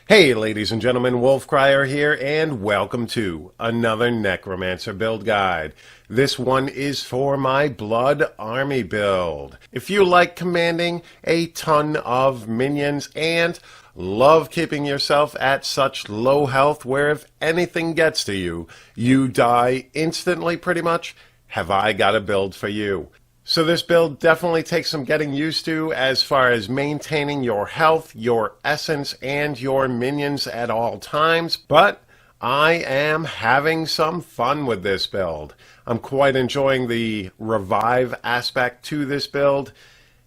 Hey ladies and gentlemen, Wolf Crier here, and welcome to another Necromancer build guide. This one is for my Blood Army build. If you like commanding a ton of minions and love keeping yourself at such low health where if anything gets to you, you die instantly pretty much, have I got a build for you. So this build definitely takes some getting used to as far as maintaining your health, your essence, and your minions at all times, but I am having some fun with this build. I'm quite enjoying the revive aspect to this build,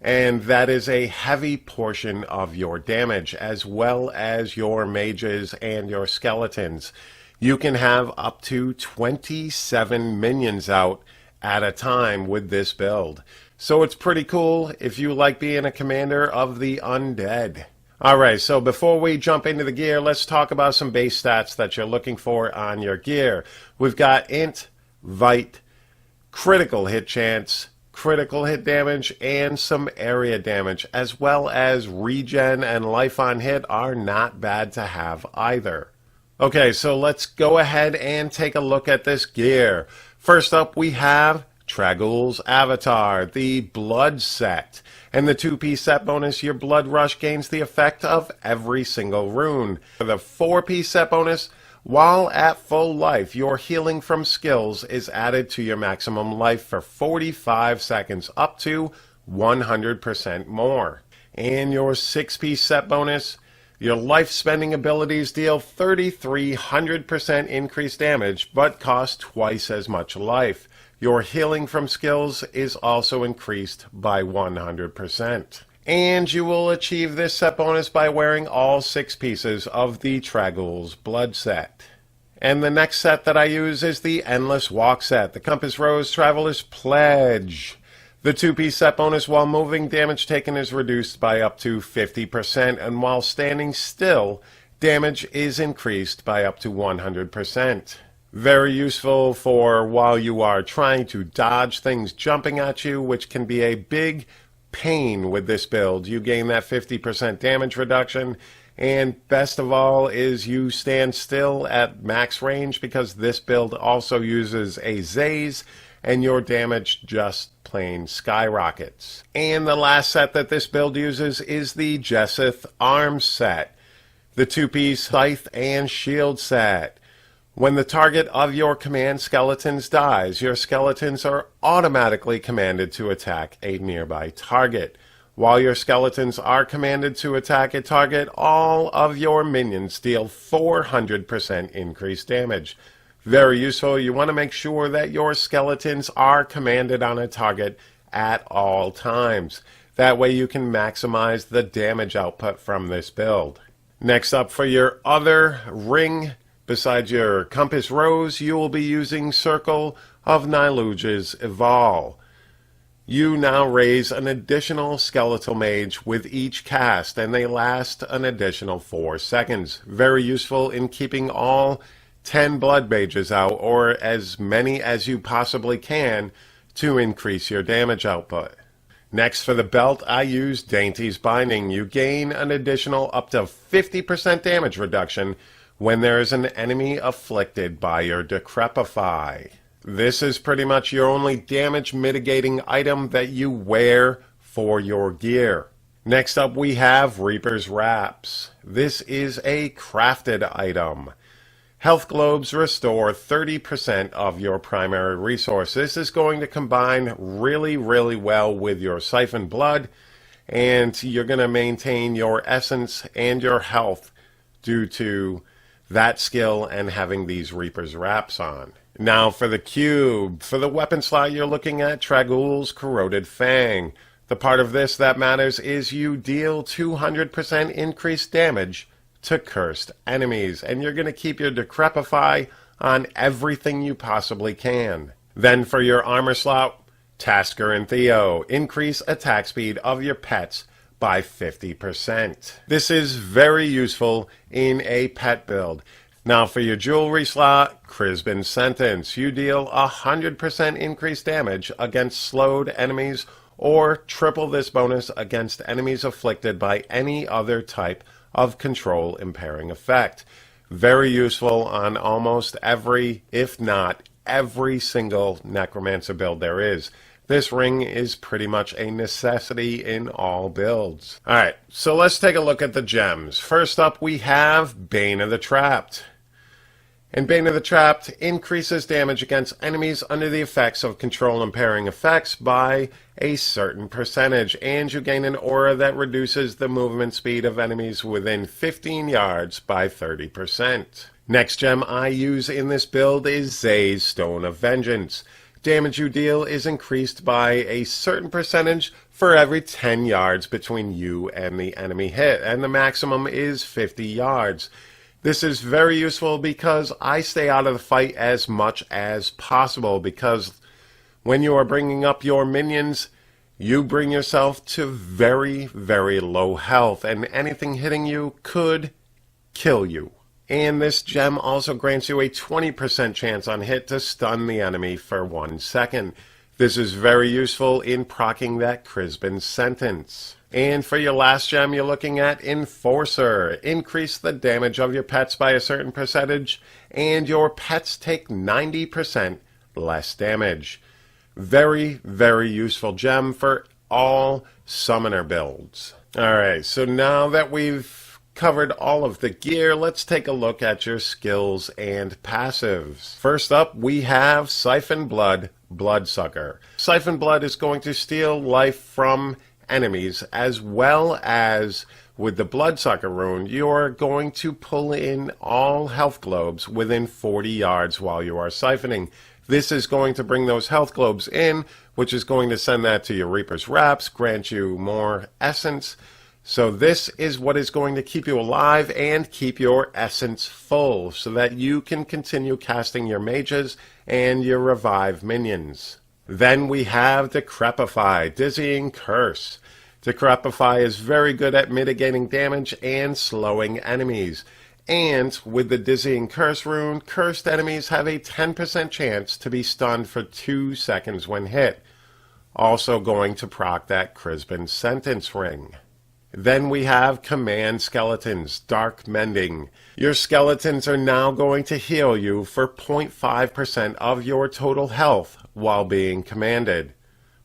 and that is a heavy portion of your damage as well as your mages and your skeletons. You can have up to 27 minions out at a time with this build. So it's pretty cool if you like being a commander of the undead. Alright, so before we jump into the gear, let's talk about some base stats that you're looking for on your gear. We've got int, vite, critical hit chance, critical hit damage, and some area damage, as well as regen and life on hit are not bad to have either. Okay, so let's go ahead and take a look at this gear. First up, we have Tragoul's avatar, the blood set. And the 2-piece set bonus, your blood rush gains the effect of every single rune. For the 4-piece set bonus, while at full life, your healing from skills is added to your maximum life for 45 seconds, up to 100% more. And your 6-piece set bonus, your life spending abilities deal 3,300% increased damage, but cost twice as much life. Your healing from skills is also increased by 100%. And you will achieve this set bonus by wearing all 6 pieces of the Tragoul's blood set. And the next set that I use is the Endless Walk set, the Compass Rose Traveler's Pledge. The 2-piece set bonus, while moving, damage taken is reduced by up to 50%, and while standing still, damage is increased by up to 100%. Very useful for while you are trying to dodge things jumping at you, which can be a big pain with this build. You gain that 50% damage reduction, and best of all is you stand still at max range because this build also uses a Zaze, and your damage just plain skyrockets. And the last set that this build uses is the Jesseth Arms set, the 2-piece Scythe and Shield set. When the target of your command skeletons dies, your skeletons are automatically commanded to attack a nearby target. While your skeletons are commanded to attack a target, all of your minions deal 400% increased damage. Very useful. You want to make sure that your skeletons are commanded on a target at all times. That way you can maximize the damage output from this build. Next up, for your other ring, besides your Compass Rose, you will be using Circle of Niluj's Evol. You now raise an additional Skeletal Mage with each cast, and they last an additional 4 seconds. Very useful in keeping all 10 blood mages out, or as many as you possibly can, to increase your damage output. Next, for the belt, I use Dainty's Binding. You gain an additional up to 50% damage reduction when there is an enemy afflicted by your Decrepify. This is pretty much your only damage mitigating item that you wear for your gear. Next up, we have Reaper's Wraps. This is a crafted item. Health globes restore 30% of your primary resource. This is going to combine really well with your Siphon Blood, and you're going to maintain your essence and your health due to that skill and having these Reaper's Wraps on. Now for the cube. For the weapon slot, you're looking at Tragoul's Corroded Fang. The part of this that matters is you deal 200% increased damage to cursed enemies, and you're going to keep your Decrepify on everything you possibly can. Then for your armor slot, Tasker and Theo. Increase attack speed of your pets by 50%. This is very useful in a pet build. Now for your jewelry slot, Crispin's Sentence. You deal 100% increased damage against slowed enemies, or triple this bonus against enemies afflicted by any other type of control impairing effect. Very useful on almost every, if not every single necromancer build there is. This ring is pretty much a necessity in all builds. Alright, so let's take a look at the gems. First up we have Bane of the Trapped. And Bane of the Trapped increases damage against enemies under the effects of control impairing effects by a certain percentage, and you gain an aura that reduces the movement speed of enemies within 15 yards by 30%. Next gem I use in this build is Zay's Stone of Vengeance. Damage you deal is increased by a certain percentage for every 10 yards between you and the enemy hit, and the maximum is 50 yards. This is very useful because I stay out of the fight as much as possible, because when you are bringing up your minions, you bring yourself to very, very low health, and anything hitting you could kill you. And this gem also grants you a 20% chance on hit to stun the enemy for 1 second. This is very useful in proccing that Crispin sentence. And for your last gem, you're looking at Enforcer. Increase the damage of your pets by a certain percentage, and your pets take 90% less damage. Very, very useful gem for all summoner builds. Alright, so now that we've covered all of the gear, let's take a look at your skills and passives. First up, we have Siphon Blood, Bloodsucker. Siphon Blood is going to steal life from enemies, as well as with the Bloodsucker rune, you're going to pull in all health globes within 40 yards while you are siphoning. This is going to bring those health globes in, which is going to send that to your Reaper's Wraps, grant you more essence. So this is what is going to keep you alive and keep your essence full, so that you can continue casting your mages and your revive minions. Then we have Decrepify, Dizzying Curse. Decrepify is very good at mitigating damage and slowing enemies. And with the Dizzying Curse rune, cursed enemies have a 10% chance to be stunned for 2 seconds when hit. Also going to proc that Crispin sentence ring. Then we have Command Skeletons, Dark Mending. Your skeletons are now going to heal you for 0.5% of your total health while being commanded.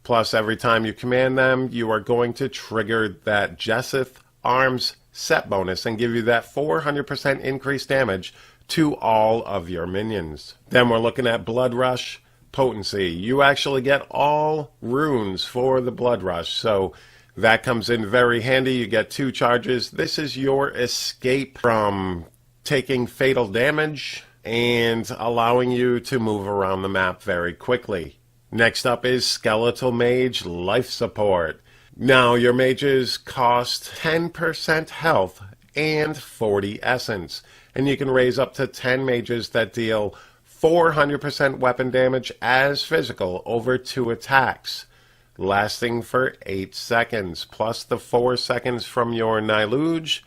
Plus, every time you command them, you are going to trigger that Jesseth Arms set bonus and give you that 400% increased damage to all of your minions. Then we're looking at Blood Rush Potency. You actually get all runes for the Blood Rush, so that comes in very handy. You get 2 charges. This is your escape from taking fatal damage and allowing you to move around the map very quickly. Next up is Skeletal Mage Life Support. Now your mages cost 10% health and 40 essence, and you can raise up to 10 mages that deal 400% weapon damage as physical over 2 attacks, lasting for 8 seconds, plus the 4 seconds from your Niluge.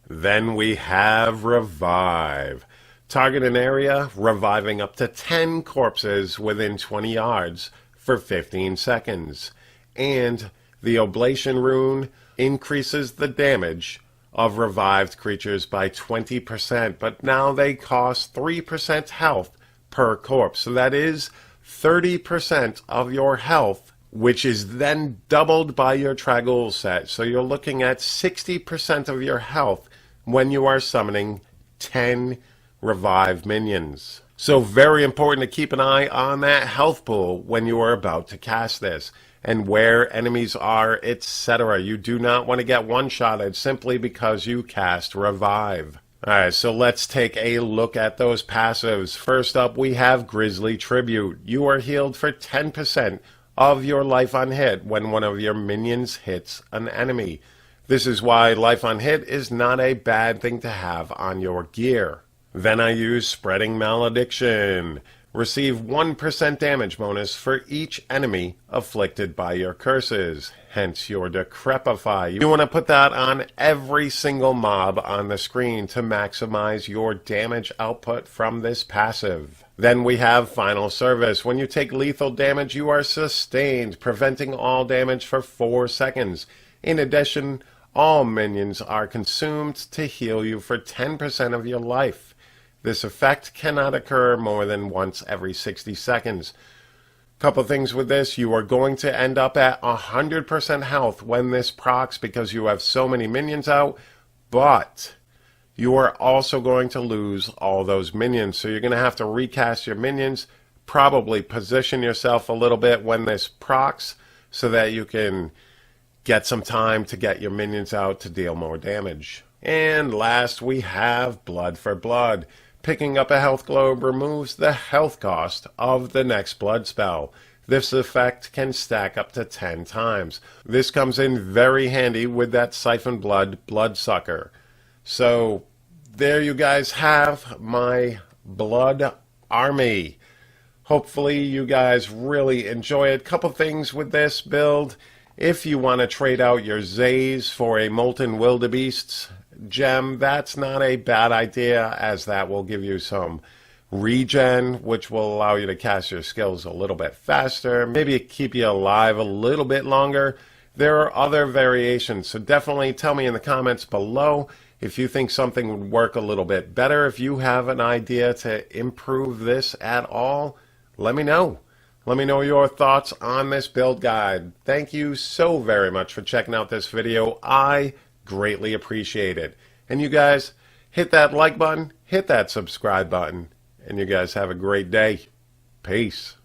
Then we have Revive. Target an area, reviving up to 10 corpses within 20 yards for 15 seconds. And the Oblation rune increases the damage of revived creatures by 20%, but now they cost 3% health per corpse. So that is 30% of your health, which is then doubled by your Tragoul set. So you're looking at 60% of your health when you are summoning 10 revive minions. So very important to keep an eye on that health pool when you are about to cast this, and where enemies are, etc. You do not want to get one-shotted simply because you cast Revive. Alright, so let's take a look at those passives. First up, we have Grisly Tribute. You are healed for 10% of your life on hit when one of your minions hits an enemy. This is why life on hit is not a bad thing to have on your gear. Then I use Spreading Malediction. Receive 1% damage bonus for each enemy afflicted by your curses, hence your Decrepify. You want to put that on every single mob on the screen to maximize your damage output from this passive. Then we have Final Service. When you take lethal damage, you are sustained, preventing all damage for 4 seconds. In addition, all minions are consumed to heal you for 10% of your life. This effect cannot occur more than once every 60 seconds. Couple things with this, you are going to end up at 100% health when this procs because you have so many minions out, but you are also going to lose all those minions. So you're going to have to recast your minions, probably position yourself a little bit when this procs so that you can get some time to get your minions out to deal more damage. And last we have Blood for Blood. Picking up a health globe removes the health cost of the next blood spell. This effect can stack up to 10 times. This comes in very handy with that Siphon Blood Bloodsucker. So there you guys have my Blood Army. Hopefully you guys really enjoy it. Couple things with this build. If you want to trade out your Zays for a Molten Wildebeest's gem, that's not a bad idea, as that will give you some regen, which will allow you to cast your skills a little bit faster, maybe keep you alive a little bit longer. There are other variations, so definitely tell me in the comments below if you think something would work a little bit better. If you have an idea to improve this at all, let me know. Let me know your thoughts on this build guide. Thank you so very much for checking out this video. I greatly appreciate it. And you guys, hit that like button, hit that subscribe button, and you guys have a great day. Peace.